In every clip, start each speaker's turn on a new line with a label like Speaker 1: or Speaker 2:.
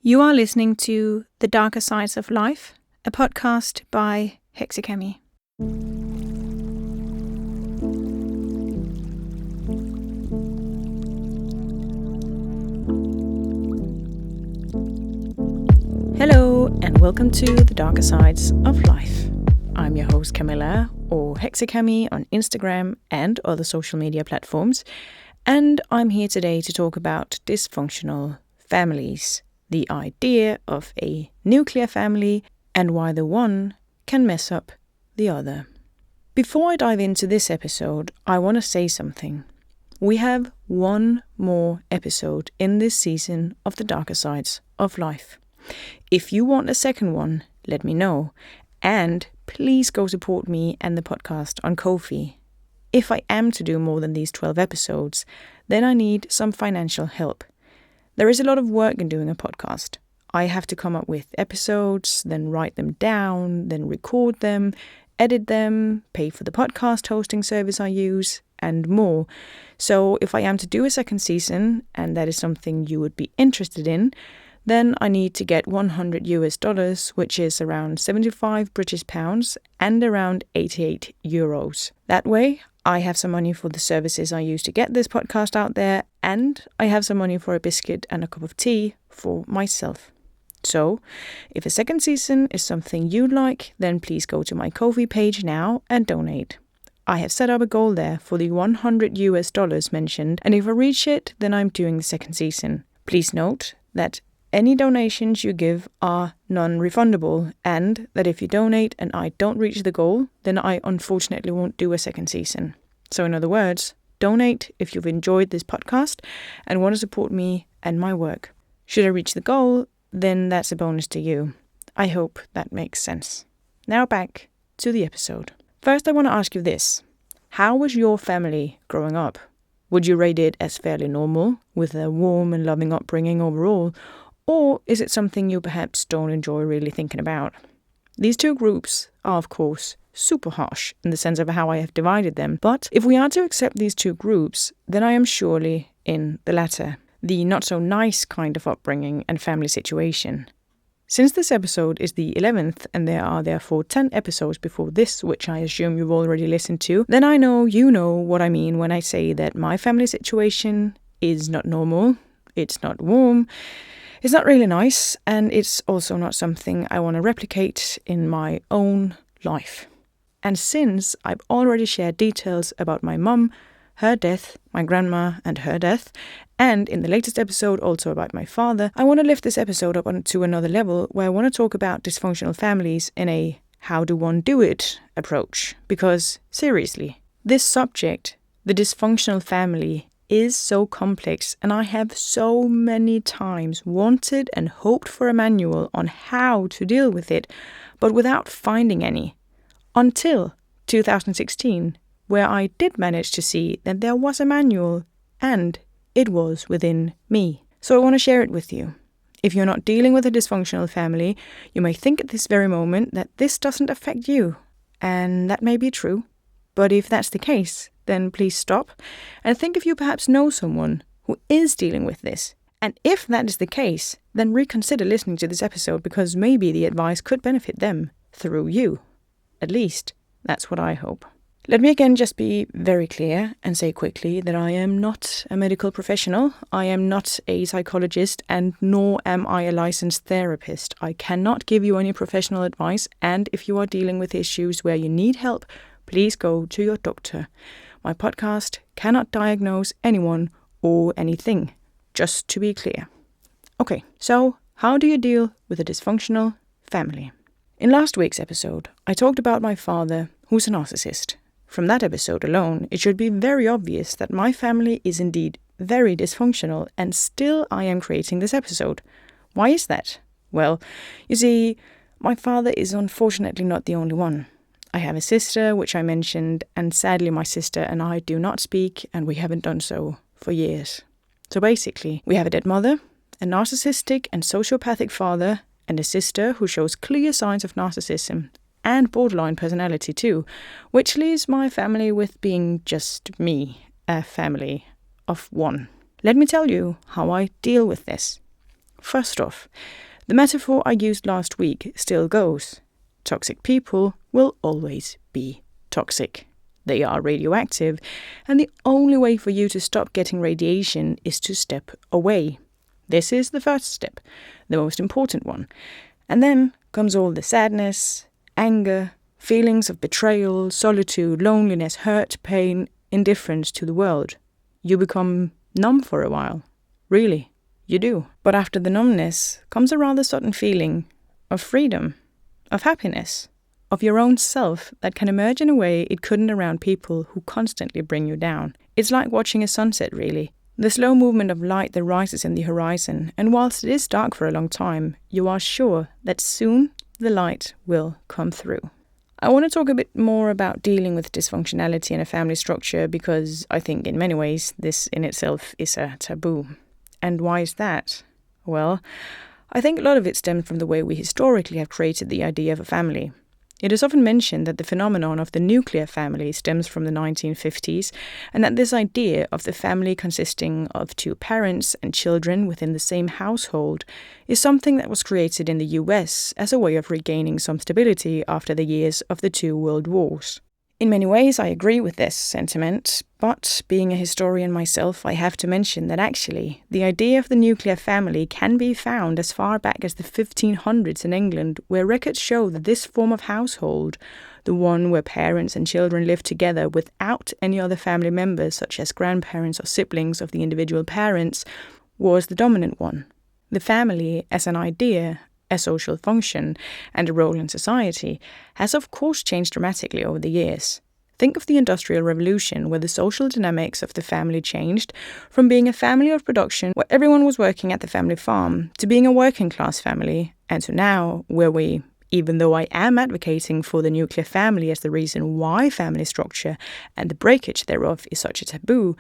Speaker 1: You are listening to The Darker Sides of Life, a podcast by Hexekami. Hello and welcome to The Darker Sides of Life. I'm your host Camilla, or hexekami on Instagram and other social media platforms, and I'm here today to talk about dysfunctional families, the idea of a nuclear family, and why the one can mess up the other. Before I dive into this episode, I want to say something. We have one more episode in this season of The Darker Sides of Life. If you want a second one, let me know. And please go support me and the podcast on Ko-fi. If I am to do more than these 12 episodes, then I need some financial help. There is a lot of work in doing a podcast. I have to come up with episodes, then write them down, then record them, edit them, pay for the podcast hosting service I use, and more. So if I am to do a second season, and that is something you would be interested in, then I need to get $100, which is around 75 British pounds and around 88 euros. That way, I have some money for the services I use to get this podcast out there, and I have some money for a biscuit and a cup of tea for myself. So, if a second season is something you'd like, then please go to my Ko-fi page now and donate. I have set up a goal there for the $100 mentioned, and if I reach it, then I'm doing the second season. Please note that any donations you give are non-refundable, and that if you donate and I don't reach the goal, then I unfortunately won't do a second season. So in other words, donate if you've enjoyed this podcast and want to support me and my work. Should I reach the goal, then that's a bonus to you. I hope that makes sense. Now back to the episode. First, I want to ask you this. How was your family growing up? Would you rate it as fairly normal, with a warm and loving upbringing overall? Or is it something you perhaps don't enjoy really thinking about? These two groups are, of course, super harsh in the sense of how I have divided them. But if we are to accept these two groups, then I am surely in the latter, the not-so-nice kind of upbringing and family situation. Since this episode is the 11th, and there are therefore 10 episodes before this, which I assume you've already listened to, then I know you know what I mean when I say that my family situation is not normal, it's not warm, it's not really nice, and it's also not something I want to replicate in my own life. And since I've already shared details about my mum, her death, my grandma and her death, and in the latest episode also about my father, I want to lift this episode up to another level where I want to talk about dysfunctional families in a how do one do it approach. Because seriously, this subject, the dysfunctional family, is so complex, and I have so many times wanted and hoped for a manual on how to deal with it, but without finding any. Until 2016, where I did manage to see that there was a manual, and it was within me. So I want to share it with you. If you're not dealing with a dysfunctional family, you may think at this very moment that this doesn't affect you, and that may be true. But if that's the case, then please stop and think if you perhaps know someone who is dealing with this. And if that is the case, then reconsider listening to this episode, because maybe the advice could benefit them through you. At least, that's what I hope. Let me again just be very clear and say quickly that I am not a medical professional. I am not a psychologist, and nor am I a licensed therapist. I cannot give you any professional advice, and if you are dealing with issues where you need help, please go to your doctor. My podcast cannot diagnose anyone or anything, just to be clear. Okay, so how do you deal with a dysfunctional family? In last week's episode, I talked about my father, who's a narcissist. From that episode alone, it should be very obvious that my family is indeed very dysfunctional, and still I am creating this episode. Why is that? Well, you see, my father is unfortunately not the only one. I have a sister, which I mentioned, and sadly my sister and I do not speak, and we haven't done so for years. So basically, we have a dead mother, a narcissistic and sociopathic father, and a sister who shows clear signs of narcissism and borderline personality too, which leaves my family with being just me, a family of one. Let me tell you how I deal with this. first off, the metaphor I used last week still goes. Toxic people will always be toxic. They are radioactive, and the only way for you to stop getting radiation is to step away. This is the first step, the most important one. And then comes all the sadness, anger, feelings of betrayal, solitude, loneliness, hurt, pain, indifference to the world. You become numb for a while. Really, you do. But after the numbness comes a rather sudden feeling of freedom, of happiness, of your own self that can emerge in a way it couldn't around people who constantly bring you down. It's like watching a sunset, really. The slow movement of light that rises in the horizon, and whilst it is dark for a long time, you are sure that soon the light will come through. I want to talk a bit more about dealing with dysfunctionality in a family structure because I think in many ways this in itself is a taboo. And why is that? Well, I think a lot of it stems from the way we historically have created the idea of a family. It is often mentioned that the phenomenon of the nuclear family stems from the 1950s, and that this idea of the family consisting of two parents and children within the same household is something that was created in the US as a way of regaining some stability after the years of the two world wars. In many ways, I agree with this sentiment, but being a historian myself, I have to mention that actually, the idea of the nuclear family can be found as far back as the 1500s in England, where records show that this form of household, the one where parents and children live together without any other family members, such as grandparents or siblings of the individual parents, was the dominant one. The family, as an idea, a social function, and a role in society, has of course changed dramatically over the years. Think of the Industrial Revolution, where the social dynamics of the family changed from being a family of production where everyone was working at the family farm to being a working class family, and to now where we, even though I am advocating for the nuclear family as the reason why family structure and the breakage thereof is such a taboo,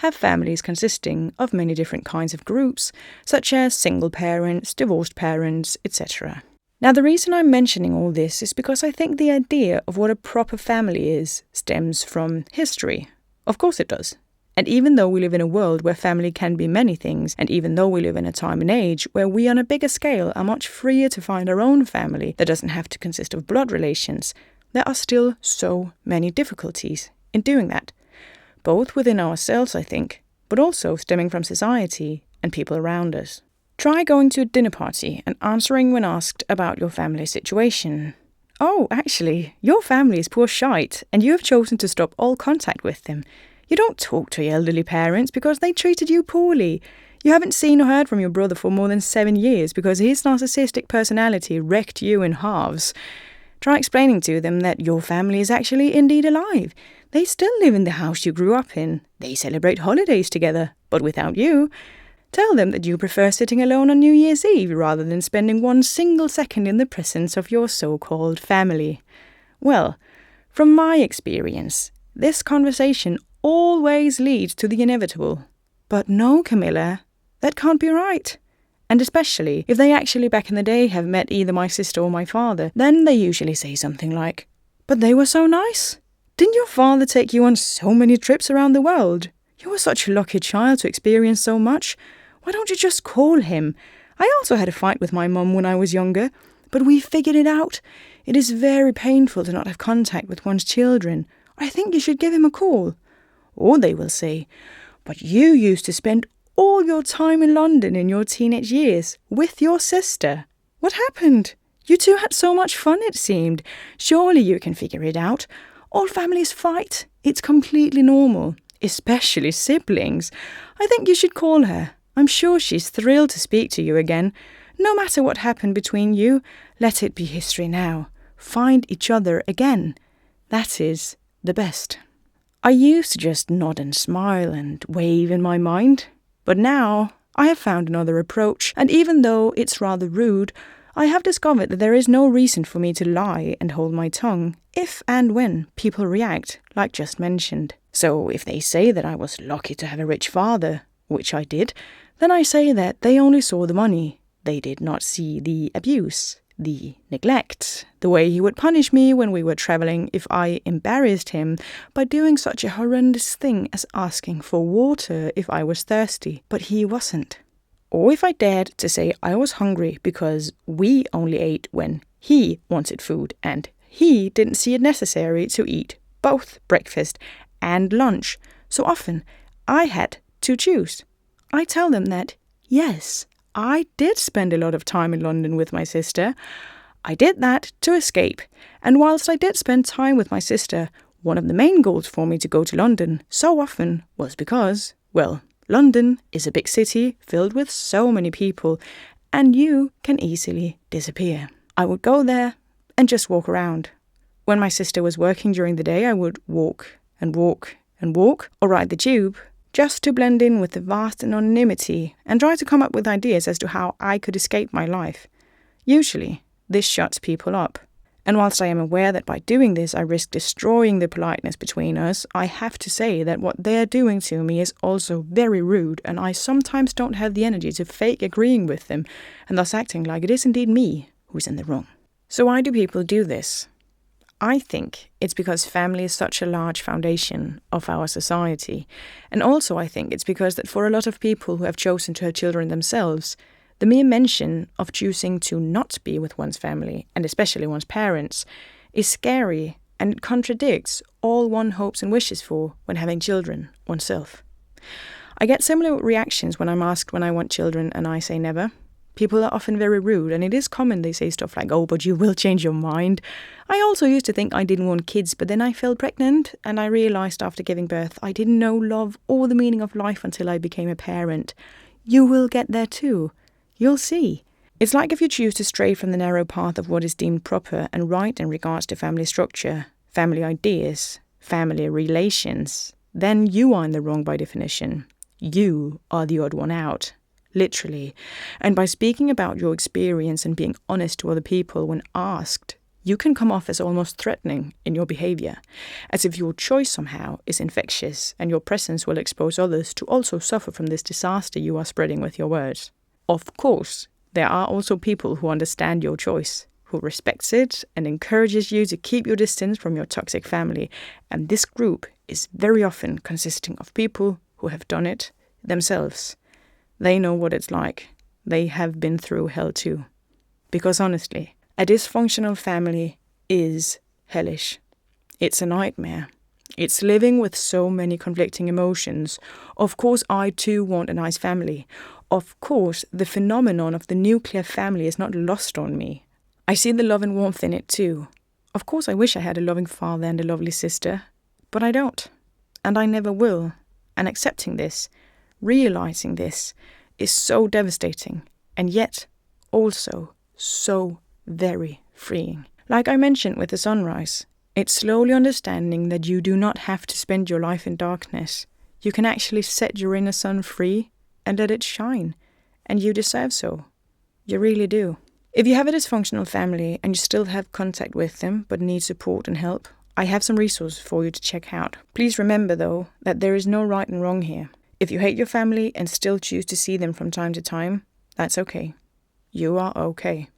Speaker 1: have families consisting of many different kinds of groups, such as single parents, divorced parents, etc. Now, the reason I'm mentioning all this is because I think the idea of what a proper family is stems from history. Of course it does. And even though we live in a world where family can be many things, and even though we live in a time and age where we on a bigger scale are much freer to find our own family that doesn't have to consist of blood relations, there are still so many difficulties in doing that. Both within ourselves, I think, but also stemming from society and people around us. Try going to a dinner party and answering when asked about your family situation. Oh, actually, your family is poor shite, and you have chosen to stop all contact with them. You don't talk to your elderly parents because they treated you poorly. You haven't seen or heard from your brother for more than 7 years because his narcissistic personality wrecked you in halves. Try explaining to them that your family is actually indeed alive. They still live in the house you grew up in. They celebrate holidays together, but without you. Tell them that you prefer sitting alone on New Year's Eve rather than spending one single second in the presence of your so-called family. Well, from my experience, this conversation always leads to the inevitable. But no, Camilla, that can't be right. And especially if they actually back in the day have met either my sister or my father, then they usually say something like, "But they were so nice. Didn't your father take you on so many trips around the world? You were such a lucky child to experience so much. Why don't you just call him? I also had a fight with my mum when I was younger, but we figured it out. It is very painful to not have contact with one's children. I think you should give him a call." Or they will say, "But you used to spend all your time in London in your teenage years with your sister. What happened? You two had so much fun, it seemed. Surely you can figure it out. All families fight. It's completely normal, especially siblings. I think you should call her. I'm sure she's thrilled to speak to you again. No matter what happened between you, let it be history now. Find each other again. That is the best." I used to just nod and smile and wave in my mind, but now I have found another approach, and even though it's rather rude, I have discovered that there is no reason for me to lie and hold my tongue if and when people react, like just mentioned. So if they say that I was lucky to have a rich father, which I did, then I say that they only saw the money. They did not see the abuse, the neglect, the way he would punish me when we were traveling if I embarrassed him by doing such a horrendous thing as asking for water if I was thirsty. But he wasn't. or if I dared to say I was hungry because we only ate when he wanted food and he didn't see it necessary to eat both breakfast and lunch. So often I had to choose. I tell them that, yes, I did spend a lot of time in London with my sister. I did that to escape. And whilst I did spend time with my sister, one of the main goals for me to go to London so often was because, well, London is a big city filled with so many people, and you can easily disappear. I would go there and just walk around. When my sister was working during the day, I would walk and walk and walk, or ride the tube, just to blend in with the vast anonymity and try to come up with ideas as to how I could escape my life. Usually, this shuts people up. And whilst I am aware that by doing this I risk destroying the politeness between us, I have to say that what they're doing to me is also very rude, and I sometimes don't have the energy to fake agreeing with them, and thus acting like it is indeed me who's in the wrong. So why do people do this? I think it's because family is such a large foundation of our society. And also I think it's because that for a lot of people who have chosen to have children themselves, the mere mention of choosing to not be with one's family, and especially one's parents, is scary and it contradicts all one hopes and wishes for when having children oneself. I get similar reactions when I'm asked when I want children and I say never. People are often very rude, and it is common they say stuff like, "Oh, but you will change your mind." I also used to think I didn't want kids, but then I fell pregnant, and I realised after giving birth I didn't know love or the meaning of life until I became a parent. You will get there too. You'll see. It's like if you choose to stray from the narrow path of what is deemed proper and right in regards to family structure, family ideas, family relations, then you are in the wrong by definition. You are the odd one out. Literally. And by speaking about your experience and being honest to other people when asked, you can come off as almost threatening in your behavior, as if your choice somehow is infectious and your presence will expose others to also suffer from this disaster you are spreading with your words. Of course, there are also people who understand your choice, who respects it and encourages you to keep your distance from your toxic family, and this group is very often consisting of people who have done it themselves. They know what it's like. They have been through hell too. Because honestly, a dysfunctional family is hellish. It's a nightmare. It's living with so many conflicting emotions. Of course, I too want a nice family. Of course, the phenomenon of the nuclear family is not lost on me. I see the love and warmth in it too. Of course, I wish I had a loving father and a lovely sister, but I don't. And I never will. And accepting this, realizing this, is so devastating, and yet also so very freeing. Like I mentioned with the sunrise, it's slowly understanding that you do not have to spend your life in darkness. You can actually set your inner sun free and let it shine, and you deserve so. You really do. If you have a dysfunctional family and you still have contact with them but need support and help, I have some resources for you to check out. Please remember though that there is no right and wrong here. If you hate your family and still choose to see them from time to time, that's okay. You are okay.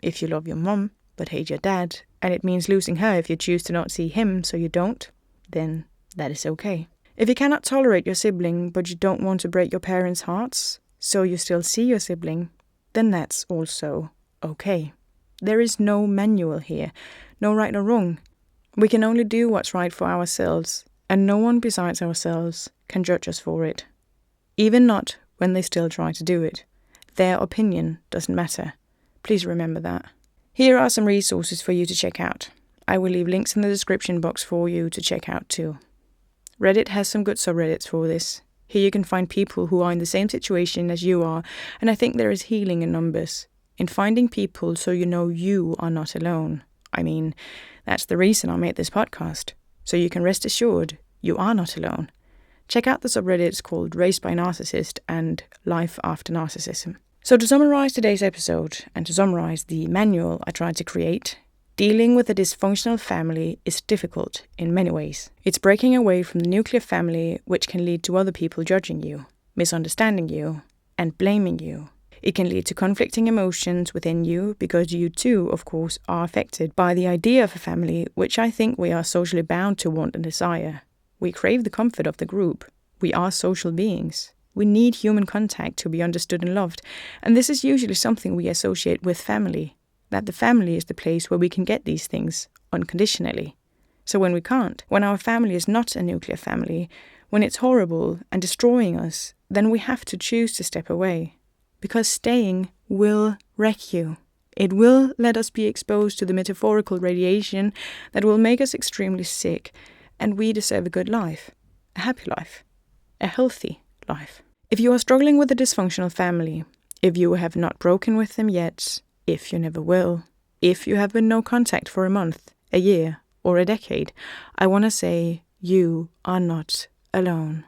Speaker 1: If you love your mom but hate your dad, and it means losing her if you choose to not see him so you don't, then that is okay. If you cannot tolerate your sibling but you don't want to break your parents' hearts, so you still see your sibling, then that's also okay. There is no manual here, no right or wrong. We can only do what's right for ourselves, and no one besides ourselves can judge us for it. Even not when they still try to do it. Their opinion doesn't matter. Please remember that. Here are some resources for you to check out. I will leave links in the description box for you to check out too. Reddit has some good subreddits for this. Here you can find people who are in the same situation as you are, and I think there is healing in numbers, in finding people so you know you are not alone. I mean, that's the reason I made this podcast, so you can rest assured you are not alone. Check out the subreddits called Raised by Narcissist and Life After Narcissism. So to summarize today's episode, and to summarize the manual I tried to create, dealing with a dysfunctional family is difficult in many ways. It's breaking away from the nuclear family, which can lead to other people judging you, misunderstanding you, and blaming you. It can lead to conflicting emotions within you because you too, of course, are affected by the idea of a family, which I think we are socially bound to want and desire. We crave the comfort of the group. We are social beings. We need human contact to be understood and loved. And this is usually something we associate with family, that the family is the place where we can get these things unconditionally. So when we can't, when our family is not a nuclear family, when it's horrible and destroying us, then we have to choose to step away. Because staying will wreck you. It will let us be exposed to the metaphorical radiation that will make us extremely sick, and we deserve a good life, a happy life, a healthy life. If you are struggling with a dysfunctional family, if you have not broken with them yet, if you never will, if you have been no contact for a month, a year, or a decade, I want to say you are not alone.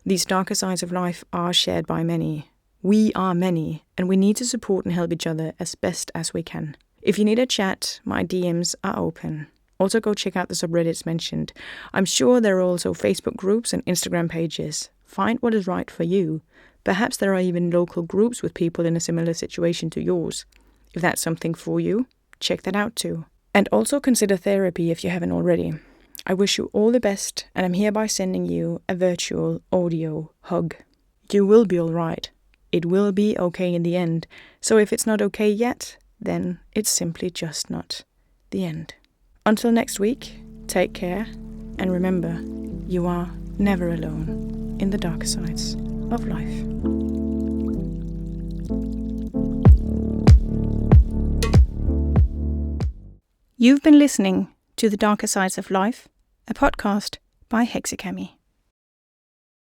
Speaker 1: These darker sides of life are shared by many. We are many, and we need to support and help each other as best as we can. If you need a chat, my DMs are open. Also go check out the subreddits mentioned. I'm sure there are also Facebook groups and Instagram pages. Find what is right for you. Perhaps there are even local groups with people in a similar situation to yours. If that's something for you, check that out too. And also consider therapy if you haven't already. I wish you all the best, and I'm hereby sending you a virtual audio hug. You will be all right. It will be okay in the end. So if it's not okay yet, then it's simply just not the end. Until next week, take care, and remember, you are never alone in the darker sides of life. You've been listening to The Darker Sides of Life, a podcast by Hexekami.